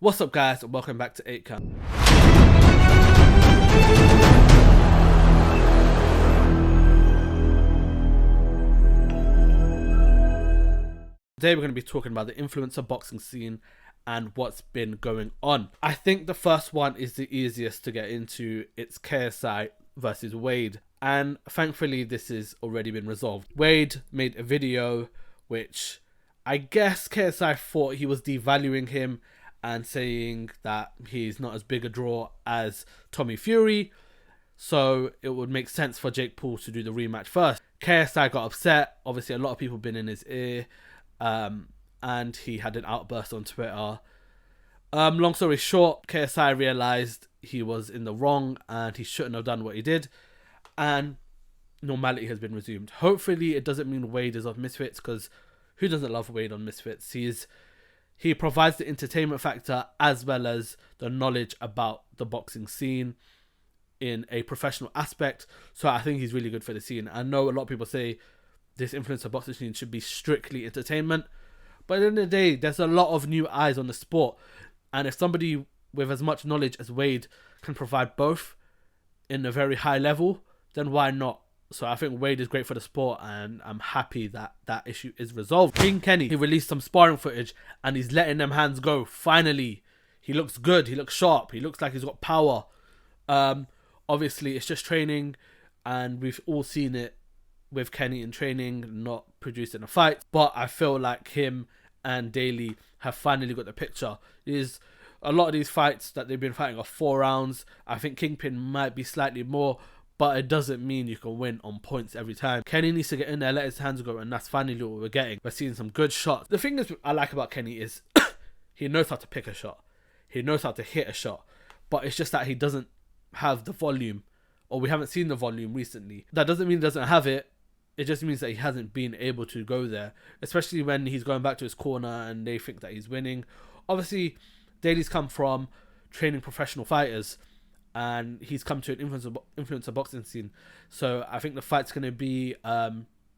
What's up, guys, and welcome back to 8Cam. Today we're going to be talking about the influencer boxing scene and what's been going on. I think the first one is the easiest to get into. It's KSI versus Wade, and thankfully this has already been resolved. Wade made a video which I guess KSI thought he was devaluing him and saying that he's not as big a draw as Tommy Fury, so it would make sense for Jake Paul to do the rematch first. KSI got upset. Obviously a lot of people been in his ear, and he had an outburst on Twitter. Long story short, KSI realized he was in the wrong and he shouldn't have done what he did, and normality has been resumed. Hopefully it doesn't mean Wade is off Misfits, because who doesn't love Wade on Misfits? He provides the entertainment factor as well as the knowledge about the boxing scene in a professional aspect. So I think he's really good for the scene. I know a lot of people say this influencer boxing scene should be strictly entertainment, but at the end of the day, there's a lot of new eyes on the sport. And if somebody with as much knowledge as Wade can provide both in a very high level, then why not? So I think Wade is great for the sport, and I'm happy that that issue is resolved. King Kenny, he released some sparring footage and he's letting them hands go. Finally, he looks good. He looks sharp. He looks like he's got power. Obviously, it's just training, and we've all seen it with Kenny in training, not producing a fight. But I feel like him and Daly have finally got the picture. There's a lot of these fights that they've been fighting are 4 rounds. I think Kingpin might be slightly more, but it doesn't mean you can win on points every time. Kenny needs to get in there, let his hands go, and that's finally what we're getting. We're seeing some good shots. The thing I like about Kenny is he knows how to pick a shot. He knows how to hit a shot. But it's just that he doesn't have the volume, or we haven't seen the volume recently. That doesn't mean he doesn't have it. It just means that he hasn't been able to go there, especially when he's going back to his corner and they think that he's winning. Obviously, Daly's come from training professional fighters, and he's come to an influencer boxing scene. So I think the fight's going to be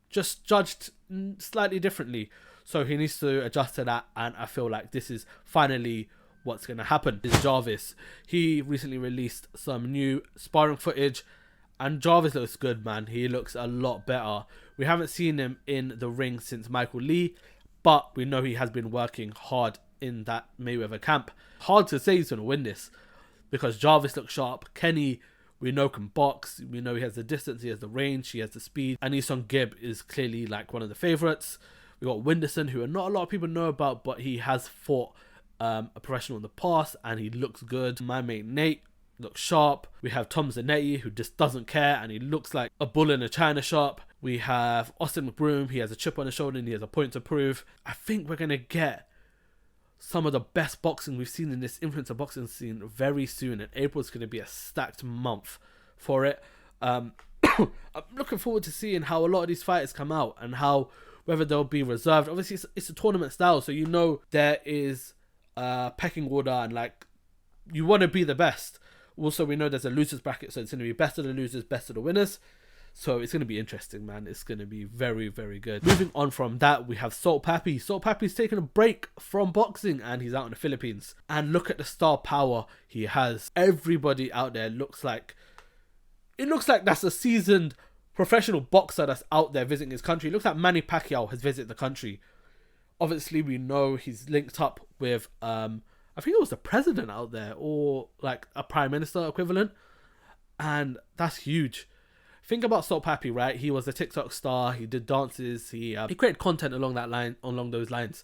just judged slightly differently. So he needs to adjust to that, and I feel like this is finally what's going to happen. Is Jarvis. He recently released some new sparring footage, and Jarvis looks good, man. He looks a lot better. We haven't seen him in the ring since Michael Lee, but we know he has been working hard in that Mayweather camp. Hard to say he's going to win this, because Jarvis looks sharp. Kenny, we know, can box. We know he has the distance, he has the range, he has the speed. And Eason Gibb is clearly like one of the favourites. We got Winderson, who not a lot of people know about, but he has fought a professional in the past, and he looks good. My mate Nate looks sharp. We have Tom Zanetti, who just doesn't care, and he looks like a bull in a china shop. We have Austin McBroom. He has a chip on his shoulder and he has a point to prove. I think we're going to get some of the best boxing we've seen in this influencer boxing scene very soon, and April's going to be a stacked month for it. I'm looking forward to seeing how a lot of these fighters come out, and how whether they'll be reserved. Obviously it's a tournament style, so you know there is pecking order, and like you want to be the best. Also, we know there's a losers bracket, so it's going to be best of the losers, best of the winners. So it's going to be interesting, man. It's going to be very, very good. Moving on from that, we have Salt Papi. Salt Papi's taken a break from boxing, and he's out in the Philippines. And look at the star power he has. Everybody out there looks like that's a seasoned professional boxer that's out there visiting his country. It looks like Manny Pacquiao has visited the country. Obviously, we know he's linked up with, I think it was the president out there, or like a prime minister equivalent. And that's huge. Think about Salt Papi, right? He was a TikTok star. He did dances. He created content along those lines,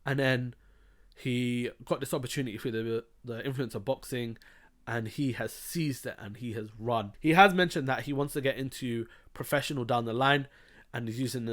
and then he got this opportunity for the influencer boxing, and he has seized it and he has run. He has mentioned that he wants to get into professional down the line, and he's using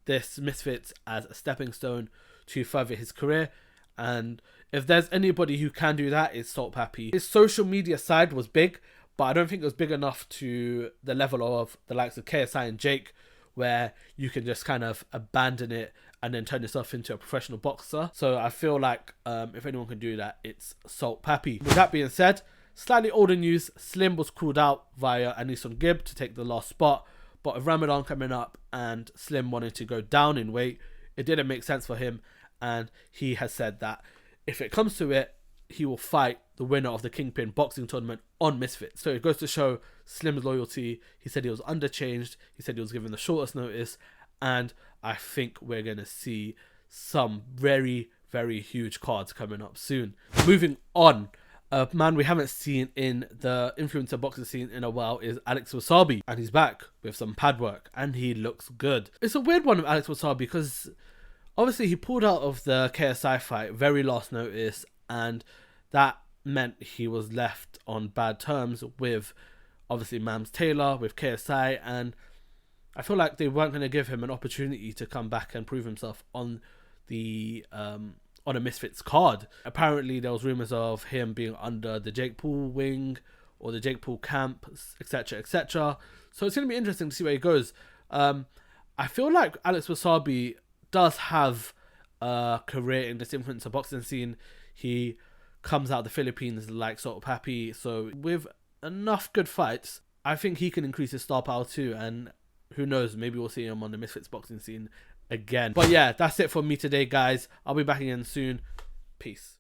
this Misfits as a stepping stone to further his career. And if there's anybody who can do that, it's Salt Papi. His social media side was big, but I don't think it was big enough to the level of the likes of KSI and Jake, where you can just kind of abandon it and then turn yourself into a professional boxer. So I feel like if anyone can do that, it's Salt Papi. With that being said, slightly older news. Slim was called out via Eason Gibb to take the last spot, but with Ramadan coming up and Slim wanting to go down in weight, it didn't make sense for him, and he has said that if it comes to it, he will fight the winner of the Kingpin boxing tournament on Misfits. So it goes to show Slim's loyalty. He said he was underchanged. He said he was given the shortest notice. And I think we're going to see some very, very huge cards coming up soon. Moving on, a man we haven't seen in the influencer boxing scene in a while is Alex Wasabi. And he's back with some pad work. And he looks good. It's a weird one with Alex Wasabi because obviously he pulled out of the KSI fight very last notice. And that meant he was left on bad terms with obviously Mams Taylor, with KSI, and I feel like they weren't going to give him an opportunity to come back and prove himself on the on a Misfits card. Apparently there was rumors of him being under the Jake Paul wing or the Jake Paul camp, etc, etc. So it's going to be interesting to see where he goes. I feel like Alex Wasabi does have a career in this influencer boxing scene. He comes out of the Philippines like sort of happy. So with enough good fights, I think he can increase his star power too. And who knows, maybe we'll see him on the Misfits boxing scene again. But yeah, that's it for me today, guys. I'll be back again soon. Peace.